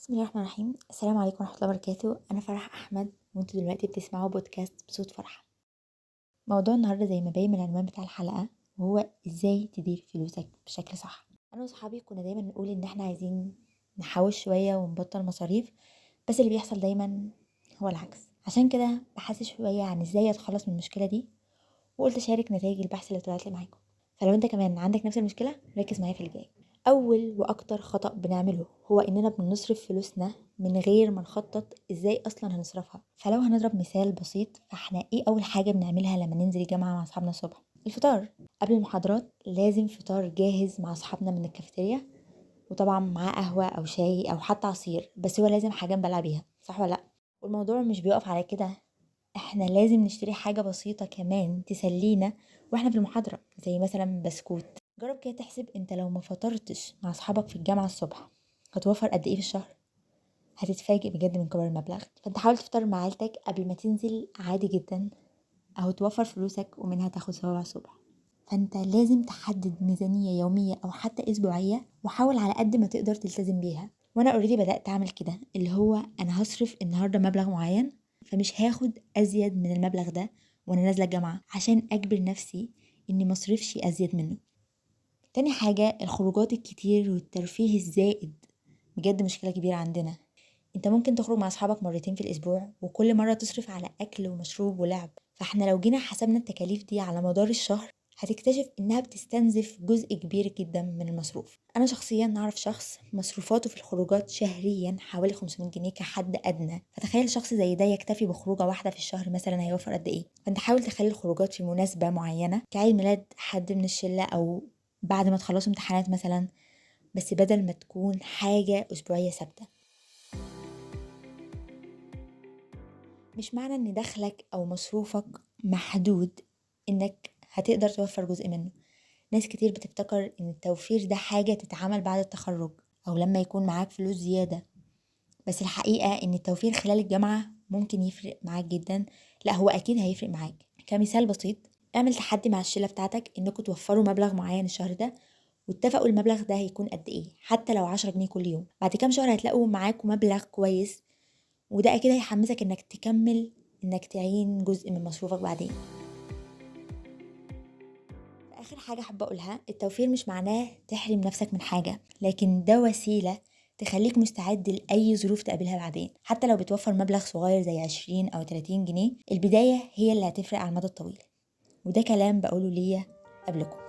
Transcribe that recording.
بسم الله الرحمن الرحيم. السلام عليكم ورحمة الله وبركاته. أنا فرح أحمد وانتوا دلوقتي بتسمعوا بودكاست بصوت فرح. موضوع النهاردة زي ما باين من العنوان بتاع الحلقة وهو ازاي تدير فلوسك بشكل صح. أنا وصحابي كنا دايما نقول إن احنا عايزين نحوش شوية ونبطل مصاريف، بس اللي بيحصل دايما هو العكس. عشان كده بحثت شوية عن ازاي أتخلص من المشكلة دي، وقلت أشارك نتائج البحث اللي طلعت لي معاكم. فلو انت كمان عندك نفس المشكلة ركز معايا في الجاي. أول وأكتر خطأ بنعمله هو إننا بنصرف فلوسنا من غير ما نخطط إزاي أصلا هنصرفها. فلو هنضرب مثال بسيط، فإحنا إيه أول حاجة بنعملها لما ننزل الجامعة مع أصحابنا الصبح؟ الفطار. قبل المحاضرات لازم فطار جاهز مع أصحابنا من الكافيتيريا، وطبعا معاه قهوة أو شاي أو حتى عصير، بس هو لازم حاجة نبلع بيها، صح ولا لأ؟ والموضوع مش بيقف على كده، احنا لازم نشتري حاجة بسيطة كمان تسلينا واحنا في المحاضرة، زي مثلا بسكوت. جرب كده تحسب انت لو ما فطرتش مع اصحابك في الجامعة الصبح هتوفر قد ايه في الشهر. هتتفاجئ بجد من كبر المبلغ. فانت حاول تفطر مع عيلتك قبل ما تنزل عادي جدا، او توفر فلوسك ومنها تاخد سبع الصبح. فانت لازم تحدد ميزانية يومية او حتى اسبوعية، وحاول على قد ما تقدر تلتزم بيها. وانا اوريدي بدأت اعمل كده، اللي هو انا هصرف النهاردة مبلغ معين، فمش هاخد ازيد من المبلغ ده وانا نازلة الجامعة، عشان اجبر نفسي اني مصرفش ازيد منه. تاني حاجة، الخروجات الكتير والترفيه الزائد بجد مشكلة كبيرة عندنا. انت ممكن تخرج مع اصحابك مرتين في الاسبوع، وكل مرة تصرف على اكل ومشروب ولعب. فاحنا لو جينا حسبنا التكاليف دي على مدار الشهر هتكتشف انها بتستنزف جزء كبير جدا من المصروف. انا شخصيا اعرف شخص مصروفاته في الخروجات شهريا حوالي 500 جنيه كحد ادنى، فتخيل شخص زي ده يكتفي بخروجه واحدة في الشهر مثلا هيوفر قد ايه. فانت حاول تخلي الخروجات في مناسبة معينة، كعيد ميلاد حد من الشلة او بعد ما تخلصوا امتحانات مثلا، بس بدل ما تكون حاجة اسبوعية ثابتة. مش معنى ان دخلك او مصروفك محدود انك هتقدر توفر جزء منه. ناس كتير بتفتكر ان التوفير ده حاجة تتعمل بعد التخرج او لما يكون معاك فلوس زيادة، بس الحقيقة ان التوفير خلال الجامعة ممكن يفرق معاك جدا. لا، هو اكيد هيفرق معاك. كمثال بسيط، اعمل تحدي مع الشلة بتاعتك انكم توفروا مبلغ معين الشهر ده، واتفقوا المبلغ ده هيكون قد ايه، حتى لو 10 جنيه كل يوم. بعد كام شهر هتلاقوا معاكم مبلغ كويس، وده اكيد هيحمسك انك تكمل، انك تعين جزء من مصروفك بعدين. اخر حاجة حابة اقولها، التوفير مش معناه تحرم نفسك من حاجة، لكن ده وسيلة تخليك مستعد لأي ظروف تقابلها بعدين. حتى لو بتوفر مبلغ صغير زي 20 أو 30 جنيه، البداية هي اللي هتفرق على المدى الطويل. وده كلام بقوله ليا قبلكم.